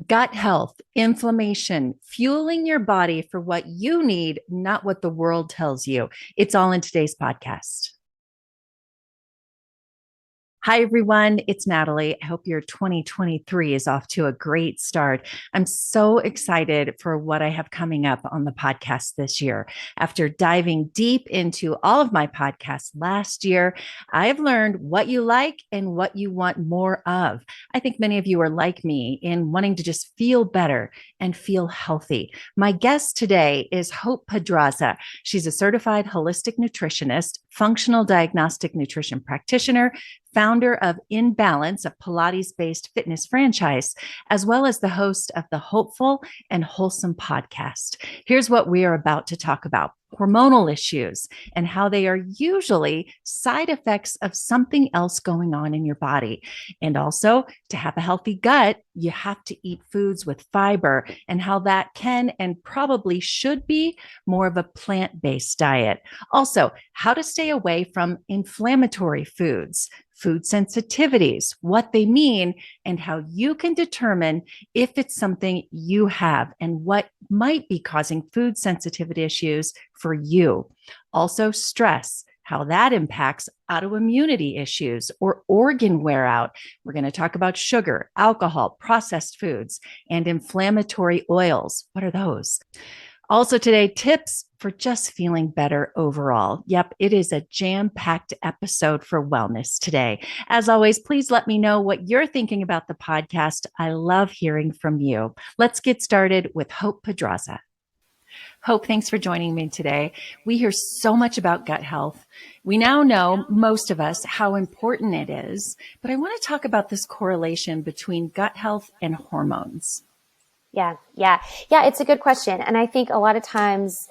Gut health, inflammation, fueling your body for what you need, not what the world tells you. It's all in today's podcast. Hi, everyone. It's Natalie. I hope your 2023 is off to a great start. I'm so excited for what I have coming up on the podcast this year. After diving deep into all of my podcasts last year, I've learned what you like and what you want more of. I think many of you are like me in wanting to just feel better and feel healthy. My guest today is Hope Pedraza. She's a certified holistic nutritionist, functional diagnostic nutrition practitioner, founder of inBalance, a Pilates-based fitness franchise, as well as the host of the Hopeful and Wholesome podcast. Here's what we are about to talk about: hormonal issues and how they are usually side effects of something else going on in your body. And also, to have a healthy gut, you have to eat foods with fiber, and how that can and probably should be more of a plant-based diet. Also, how to stay away from inflammatory foods, food sensitivities, what they mean, and how you can determine if it's something you have and what might be causing food sensitivity issues for you. Also, stress, how that impacts autoimmunity issues or organ wear out. We're going to talk about sugar, alcohol, processed foods, and inflammatory oils. What are those? Also today, tips for just feeling better overall. Yep, it is a jam-packed episode for wellness today. As always, please let me know what you're thinking about the podcast. I love hearing from you. Let's get started with Hope Pedraza. Hope, thanks for joining me today. We hear so much about gut health. We now know, most of us, how important it is, but I want to talk about this correlation between gut health and hormones. Yeah. It's a good question. And I think a lot of times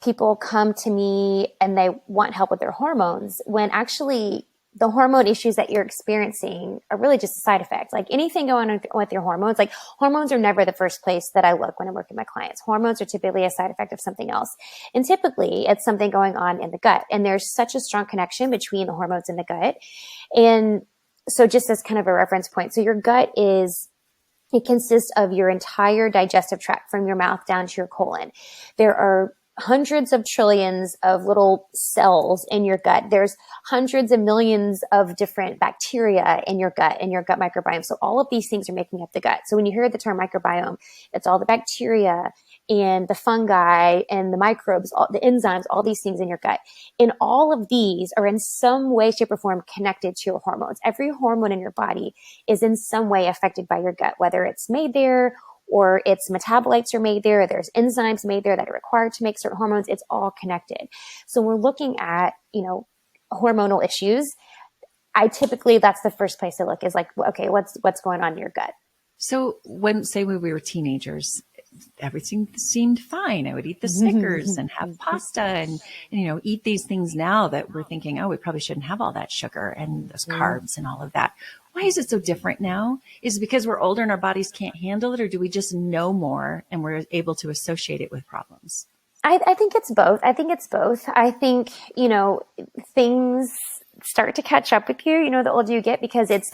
people come to me and they want help with their hormones when actually the hormone issues that you're experiencing are really just a side effect. Like anything going on with your hormones, like hormones are never the first place that I look when I'm working with my clients. Hormones are typically a side effect of something else. And typically it's something going on in the gut. And there's such a strong connection between the hormones and the gut. And so just as kind of a reference point, so your gut it consists of your entire digestive tract from your mouth down to your colon. There are hundreds of trillions of little cells in your gut. There's hundreds of millions of different bacteria in your gut microbiome. So all of these things are making up the gut. So when you hear the term microbiome, it's all the bacteria and the fungi and the microbes, all the enzymes, all these things in your gut. And all of these are in some way, shape, or form connected to your hormones. Every hormone in your body is in some way affected by your gut, whether it's made there or its metabolites are made there, there's enzymes made there that are required to make certain hormones. It's all connected. So we're looking at, hormonal issues. That's the first place I look is like, okay, what's going on in your gut? So when we were teenagers, everything seemed fine. I would eat the Snickers and have pasta and eat these things now that we're thinking, oh, we probably shouldn't have all that sugar and those carbs and all of that. Why is it so different now? Is it because we're older and our bodies can't handle it, or do we just know more and we're able to associate it with problems? I think it's both. I think, things start to catch up with you, the older you get, because it's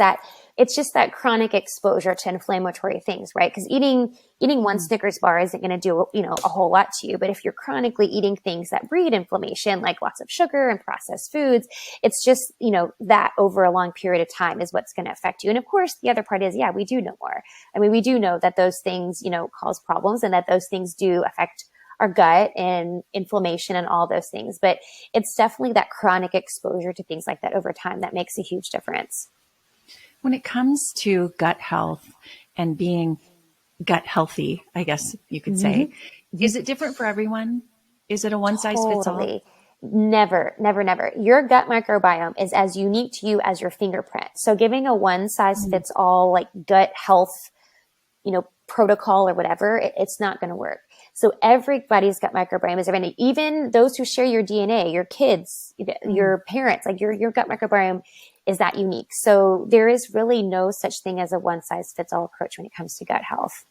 just that chronic exposure to inflammatory things, right? Because eating one Snickers bar isn't going to do, a whole lot to you. But if you're chronically eating things that breed inflammation, like lots of sugar and processed foods, it's just, that over a long period of time is what's going to affect you. And of course, the other part is, we do know more. I mean, we do know that those things, cause problems and that those things do affect our gut and inflammation and all those things. But it's definitely that chronic exposure to things like that over time that makes a huge difference. When it comes to gut health and being gut healthy, I guess you could say, is it different for everyone? Is it a one size fits all? Totally. Never. Your gut microbiome is as unique to you as your fingerprint. So giving a one size fits all, like gut health, protocol or whatever, it's not going to work. So everybody's gut microbiome is different. Even those who share your DNA, your kids, your parents, like your gut microbiome is that unique. So there is really no such thing as a one size fits all approach when it comes to gut health.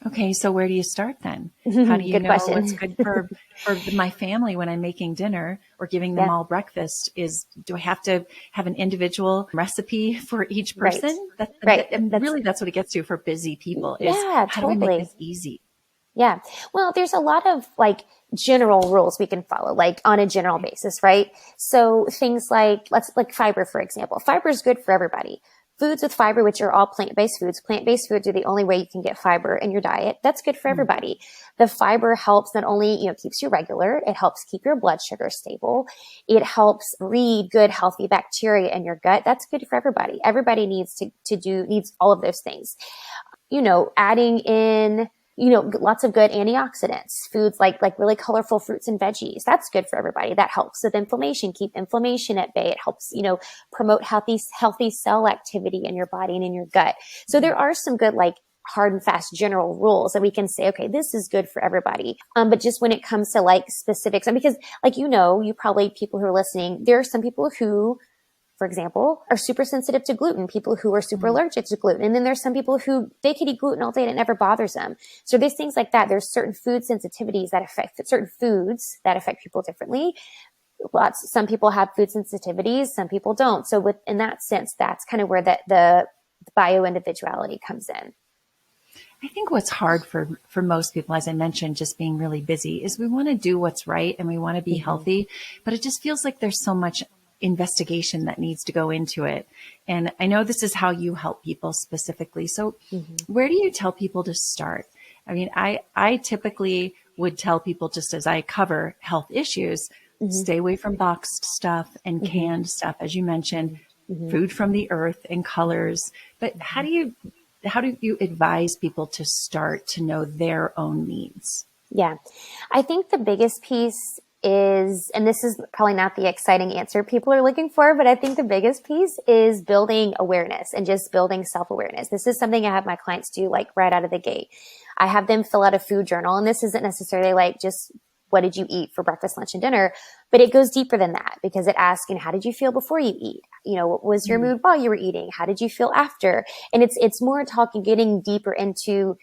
Okay, so where do you start then? How do you Good know what's question. good for my family when I'm making dinner or giving them Yeah, all breakfast? Do I have to have an individual recipe for each right. person? Right. And That's, really that's what it gets to for busy people is yeah, how do I make totally. this easy? Yeah. Well, there's a lot of like general rules we can follow, like on a general basis, right? So things like, like fiber, for example. Fiber is good for everybody. Foods with fiber, which are all plant-based foods. Plant-based foods are the only way you can get fiber in your diet. That's good for Mm. everybody. The fiber helps not only, keeps you regular, it helps keep your blood sugar stable. It helps breed good, healthy bacteria in your gut. That's good for everybody. Everybody needs needs all of those things. Adding in, lots of good antioxidants, foods like really colorful fruits and veggies. That's good for everybody. That helps with inflammation, keep inflammation at bay. It helps, promote healthy cell activity in your body and in your gut. So there are some good, like, hard and fast general rules that we can say, okay, this is good for everybody. But just when it comes to like specifics, and because like, you probably, people who are listening, there are some people who, for example, are super sensitive to gluten, people who are super allergic to gluten. And then there's some people who they could eat gluten all day and it never bothers them. So there's things like that. There's certain food sensitivities that affect certain foods that affect people differently. Some people have food sensitivities, some people don't. So in that sense, that's kind of where the bio individuality comes in. I think what's hard for most people, as I mentioned, just being really busy, is we want to do what's right and we want to be healthy, but it just feels like there's so much investigation that needs to go into it. And I know this is how you help people specifically. So where do you tell people to start? I mean, I typically would tell people, just as I cover health issues, stay away from boxed stuff and canned stuff, as you mentioned, food from the earth and colors. But how do you advise people to start to know their own needs? Yeah. I think the biggest piece is, and this is probably not the exciting answer people are looking for, but I think the biggest piece is building awareness and just building self-awareness. This is something I have my clients do like right out of the gate. I have them fill out a food journal, and this isn't necessarily like just what did you eat for breakfast, lunch, and dinner, but it goes deeper than that because it asks, how did you feel before you eat? What was your mood while you were eating? How did you feel after? And it's more talking, getting deeper into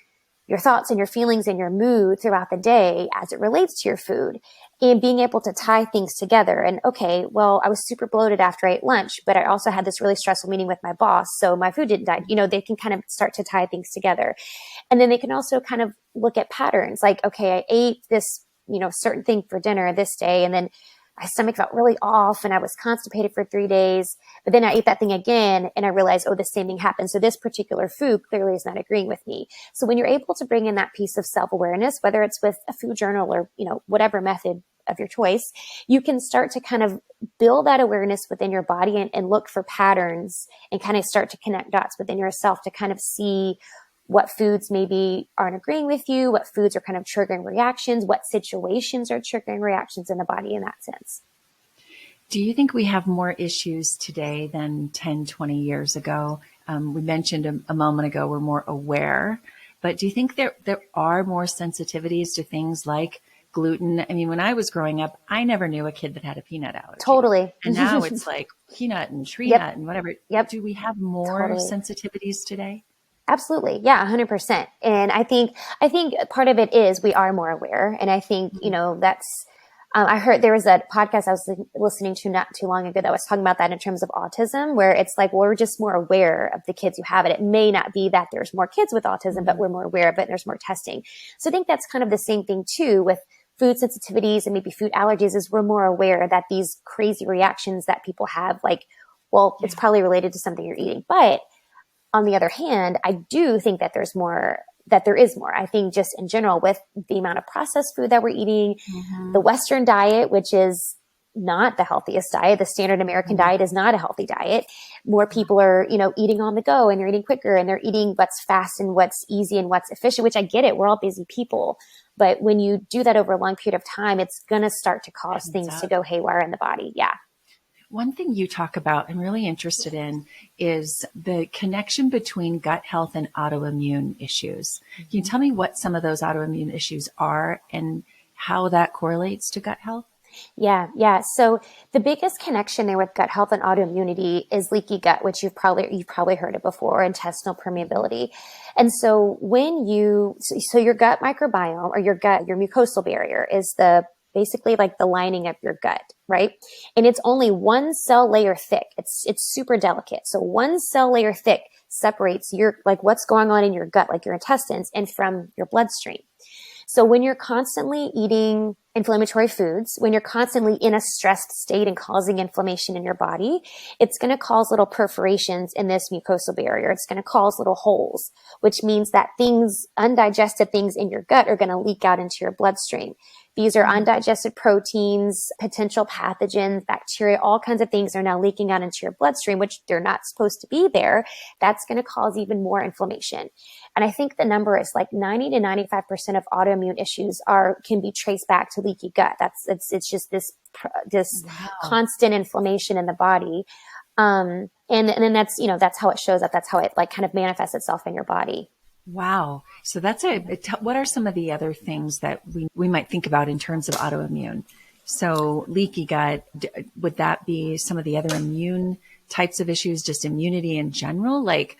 your thoughts and your feelings and your mood throughout the day as it relates to your food, and being able to tie things together. And okay, well, I was super bloated after I ate lunch, but I also had this really stressful meeting with my boss, so my food didn't die. They can kind of start to tie things together. And then they can also kind of look at patterns like, okay, I ate this, certain thing for dinner this day, and then my stomach felt really off and I was constipated for 3 days, but then I ate that thing again and I realized, oh, the same thing happened. So this particular food clearly is not agreeing with me. So when you're able to bring in that piece of self-awareness, whether it's with a food journal or, whatever method of your choice, you can start to kind of build that awareness within your body and look for patterns and kind of start to connect dots within yourself to kind of see what foods maybe aren't agreeing with you, what foods are kind of triggering reactions, what situations are triggering reactions in the body in that sense. Do you think we have more issues today than 10, 20 years ago? We mentioned a moment ago, we're more aware, but do you think there are more sensitivities to things like gluten? I mean, when I was growing up, I never knew a kid that had a peanut allergy. Totally. And now it's like peanut and tree Yep. nut and whatever. Yep. Do we have more Totally. sensitivities today? Absolutely. Yeah, 100%. And I think part of it is we are more aware. And I think, that's, I heard there was a podcast I was listening to not too long ago that was talking about that in terms of autism, where it's like, well, we're just more aware of the kids who have it. It may not be that there's more kids with autism, but we're more aware of it and there's more testing. So I think that's kind of the same thing too with food sensitivities and maybe food allergies, is we're more aware that these crazy reactions that people have, like, well, it's probably related to something you're eating. But on the other hand, I do think that there is more. I think just in general with the amount of processed food that we're eating, the Western diet, which is not the healthiest diet, the standard American diet is not a healthy diet. More people are, eating on the go and they're eating quicker and they're eating what's fast and what's easy and what's efficient, which I get it. We're all busy people. But when you do that over a long period of time, it's going to start to cause things to go haywire in the body. Yeah. One thing you talk about, I'm really interested in, is the connection between gut health and autoimmune issues. Can you tell me what some of those autoimmune issues are and how that correlates to gut health? Yeah, yeah. So the biggest connection there with gut health and autoimmunity is leaky gut, which you've probably heard it before, intestinal permeability. And so so your gut microbiome, or your mucosal barrier, is the basically like the lining of your gut, right? And it's only one cell layer thick. It's super delicate. So one cell layer thick separates like what's going on in your gut, like your intestines, and from your bloodstream. So when you're constantly eating inflammatory foods, when you're constantly in a stressed state and causing inflammation in your body, it's going to cause little perforations in this mucosal barrier. It's going to cause little holes, which means that undigested things in your gut are going to leak out into your bloodstream. These are undigested proteins, potential pathogens, bacteria, all kinds of things are now leaking out into your bloodstream, which they're not supposed to be there. That's going to cause even more inflammation. And I think the number is like 90 to 95% of autoimmune issues can be traced back to leaky gut. It's just this Wow. constant inflammation in the body. And then that's how it shows up. That's how it like kind of manifests itself in your body. Wow. So what are some of the other things that we might think about in terms of autoimmune? So leaky gut, would that be some of the other immune types of issues, just immunity in general? Like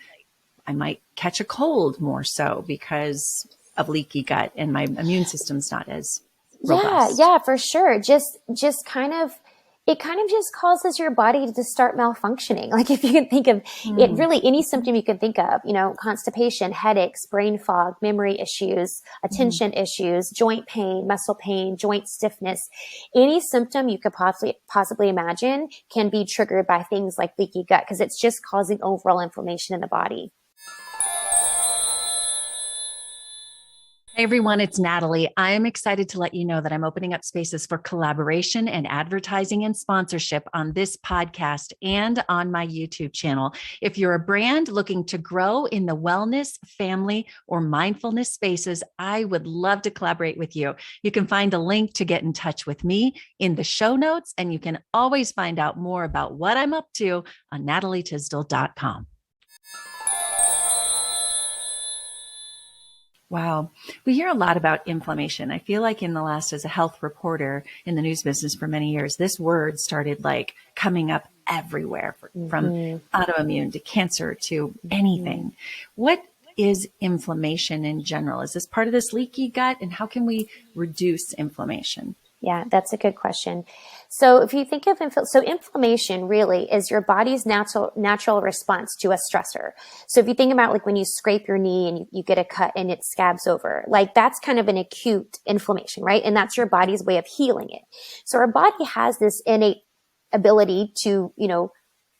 I might catch a cold more so because of leaky gut and my immune system's not as Yeah, robust. yeah, for sure. Just kind of, it kind of just causes your body to start malfunctioning. Like if you can think of it, Hmm. really any symptom you can think of, constipation, headaches, brain fog, memory issues, Mhm. attention issues, joint pain, muscle pain, joint stiffness, any symptom you could possibly imagine can be triggered by things like leaky gut because it's just causing overall inflammation in the body. Hey everyone, it's Natalie. I am excited to let you know that I'm opening up spaces for collaboration and advertising and sponsorship on this podcast and on my YouTube channel. If you're a brand looking to grow in the wellness, family, or mindfulness spaces, I would love to collaborate with you. You can find a link to get in touch with me in the show notes, and you can always find out more about what I'm up to on natalietysdal.com. Wow. We hear a lot about inflammation. I feel like in the last, as a health reporter in the news business for many years, this word started like coming up everywhere from Mm-hmm. autoimmune to cancer to Mm-hmm. anything. What is inflammation in general? Is this part of this leaky gut? And how can we reduce inflammation? Yeah, that's a good question. So if you think of inflammation really is your body's natural response to a stressor. So if you think about like when you scrape your knee and you get a cut and it scabs over, like that's kind of an acute inflammation, right? And that's your body's way of healing it. So our body has this innate ability to,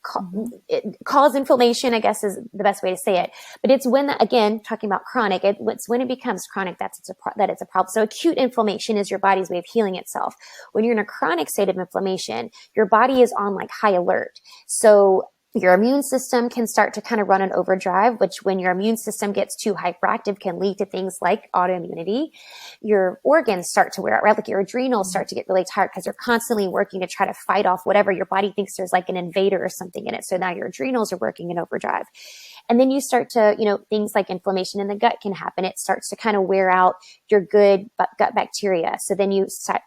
Mhm. cause inflammation, I guess is the best way to say it. But it's again, talking about chronic, it's when it becomes chronic that it's a problem. So acute inflammation is your body's way of healing itself. When you're in a chronic state of inflammation, your body is on like high alert. So your immune system can start to kind of run an overdrive, which when your immune system gets too hyperactive can lead to things like autoimmunity. Your organs start to wear out, right? Like your adrenals start to get really tired because you're constantly working to try to fight off whatever your body thinks there's like an invader or something in it. So now your adrenals are working in overdrive. And then you start to, things like inflammation in the gut can happen. It starts to kind of wear out your good gut bacteria. So then you start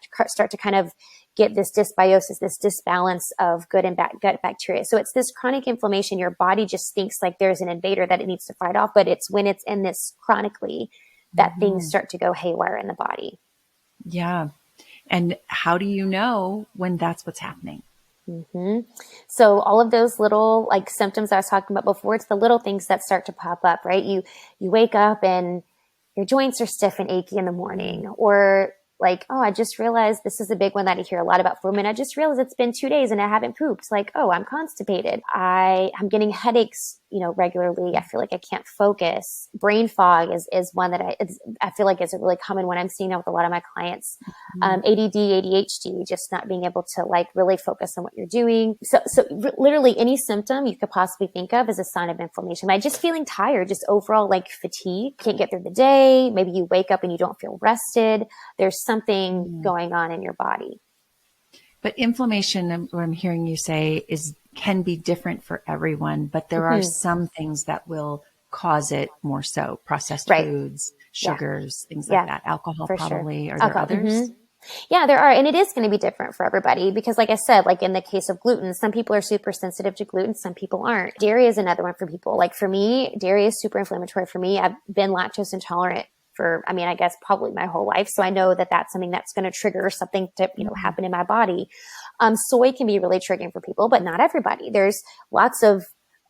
to kind of get this dysbiosis, this disbalance of good and bad gut bacteria. So it's this chronic inflammation. Your body just thinks like there's an invader that it needs to fight off, but it's when it's in this chronically that things Mhm. start to go haywire in the body. Yeah. And how do you know when that's what's happening? hmm So all of those little like symptoms I was talking about before, it's the little things that start to pop up, right? You wake up and your joints are stiff and achy in the morning, or like, oh, I just realized this is a big one that I hear a lot about for women. I just realized it's been 2 days and I haven't pooped. Like, oh, I'm constipated. I'm getting headaches, regularly. I feel like I can't focus. Brain fog is one that I feel like is a really common one I'm seeing now with a lot of my clients. Mhm. ADD, ADHD, just not being able to like really focus on what you're doing. So literally any symptom you could possibly think of is a sign of inflammation. Like just feeling tired, just overall like fatigue, can't get through the day. Maybe you wake up and you don't feel rested. There's something Mhm. going on in your body. But inflammation, what I'm hearing you say, can be different for everyone, but there are Mm-hmm. some things that will cause it more so. Processed Right. foods, Yeah. sugars, things like Yeah, that. Alcohol, for sure. probably. Are there Alcohol. others? Yeah, there are. And it is going to be different for everybody because like I said, like in the case of gluten, some people are super sensitive to gluten. Some people aren't. Dairy is another one for people. Like for me, dairy is super inflammatory for me. I've been lactose intolerant for, I mean, I guess probably my whole life. So I know that that's something that's going to trigger something to, happen in my body. Soy can be really triggering for people, but not everybody. There's lots of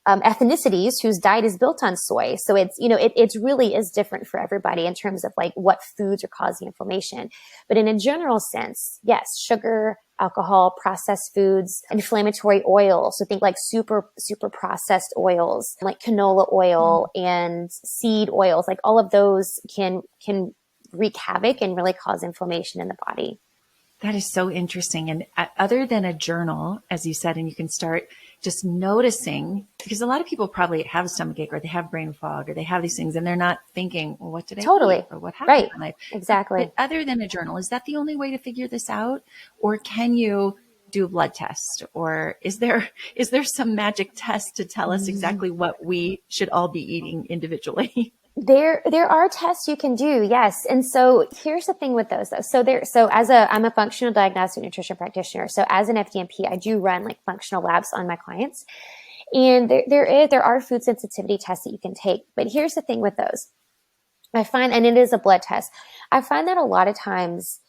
ethnicities whose diet is built on soy. So it's, it really is different for everybody in terms of like what foods are causing inflammation. But in a general sense, yes, sugar, alcohol, processed foods, inflammatory oil. So think like super, super processed oils like canola oil and seed oils, like all of those can wreak havoc and really cause inflammation in the body. That is so interesting. And other than a journal, as you said, and you can start just noticing, because a lot of people probably have a stomachache or they have brain fog or they have these things and they're not thinking, well, what did I eat or what happened in my life? Exactly. But other than a journal, is that the only way to figure this out? Or can you do a blood test? Or is there some magic test to tell us exactly what we should all be eating individually? There are tests you can do. Yes. And so here's the thing with those though. So I'm a functional diagnostic nutrition practitioner. So as an FDNP, I do run like functional labs on my clients. And there are food sensitivity tests that you can take. But here's the thing with those. I find, and it is a blood test. I find that a lot of times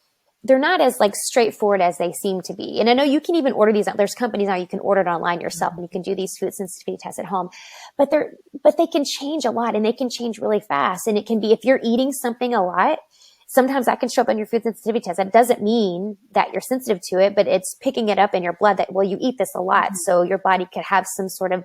they're not as like straightforward as they seem to be. And I know you can even order these. There's companies now you can order it online yourself and you can do these food sensitivity tests at home, but they can change a lot and they can change really fast. And it can be, if you're eating something a lot, sometimes that can show up on your food sensitivity test. That doesn't mean that you're sensitive to it, but it's picking it up in your blood that, well, you eat this a lot. So your body could have some sort of,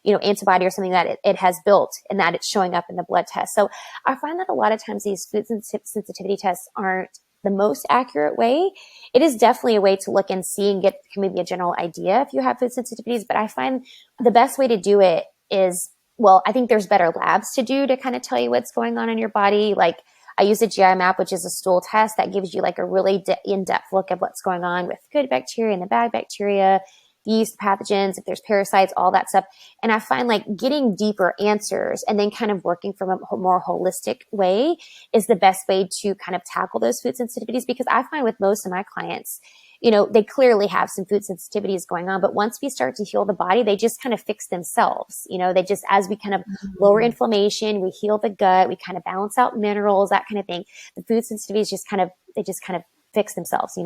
antibody or something that it has built and that it's showing up in the blood test. So I find that a lot of times these food sensitivity tests aren't the most accurate way. It is definitely a way to look and see and get maybe a general idea if you have food sensitivities. But I find the best way to do it is, well, I think there's better labs to do to kind of tell you what's going on in your body. Like I use a GI map, which is a stool test that gives you like a really in-depth look of what's going on with good bacteria and the bad bacteria, yeast pathogens, if there's parasites, all that stuff. And I find like getting deeper answers and then kind of working from a more holistic way is the best way to kind of tackle those food sensitivities. Because I find with most of my clients, they clearly have some food sensitivities going on, but once we start to heal the body, they just kind of fix themselves. They just, as we kind of lower inflammation, we heal the gut, we kind of balance out minerals, that kind of thing. The food sensitivities just kind of fix themselves,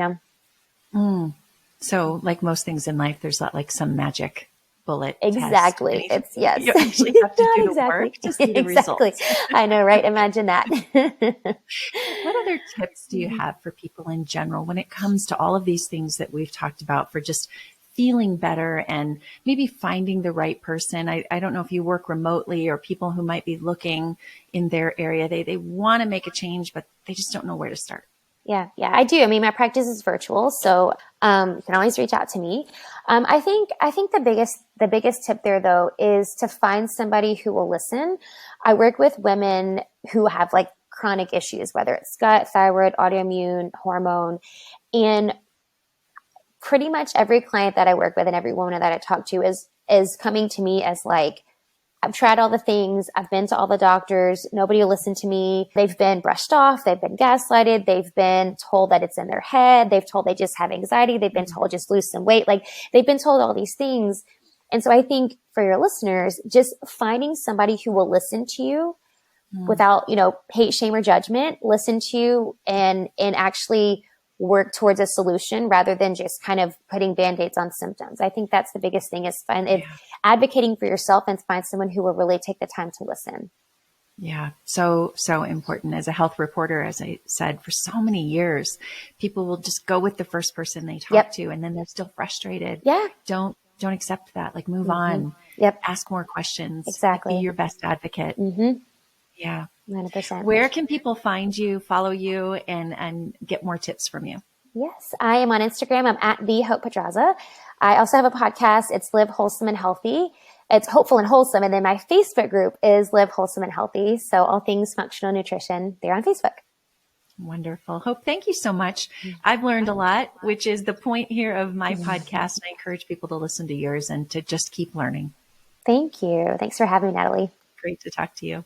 Mm. So like most things in life, there's not like some magic bullet Exactly. test. It's yes. You actually have to do the work to see the Exactly. results. I know, right? Imagine that. What other tips do you have for people in general when it comes to all of these things that we've talked about for just feeling better and maybe finding the right person? I don't know if you work remotely or people who might be looking in their area. They want to make a change, but they just don't know where to start. Yeah, I do. I mean, my practice is virtual, so you can always reach out to me. I think the biggest tip there though is to find somebody who will listen. I work with women who have like chronic issues, whether it's gut, thyroid, autoimmune, hormone, and pretty much every client that I work with and every woman that I talk to is coming to me as like, I've tried all the things. I've been to all the doctors. Nobody will listen to me. They've been brushed off. They've been gaslighted. They've been told that it's in their head. They've told they just have anxiety. They've been told just lose some weight. Like they've been told all these things. And so I think for your listeners, just finding somebody who will listen to you without, hate, shame, or judgment, listen to you and actually work towards a solution rather than just kind of putting Band-Aids on symptoms. I think that's the biggest thing is advocating for yourself and find someone who will really take the time to listen. Yeah. So important. As a health reporter, as I said, for so many years, people will just go with the first person they talk to and then they're still frustrated. Yeah. Don't accept that. Like move on. Yep. Ask more questions. Exactly. Be your best advocate. Yeah. 100%. Where can people find you, follow you, and get more tips from you? Yes, I am on Instagram. I'm at the Hope Pedraza. I also have a podcast. It's Live Wholesome and Healthy. It's Hopeful and Wholesome. And then my Facebook group is Live Wholesome and Healthy. So all things functional nutrition, they're on Facebook. Wonderful. Hope, thank you so much. I've learned a lot, which is the point here of my podcast. And I encourage people to listen to yours and to just keep learning. Thank you. Thanks for having me, Natalie. Great to talk to you.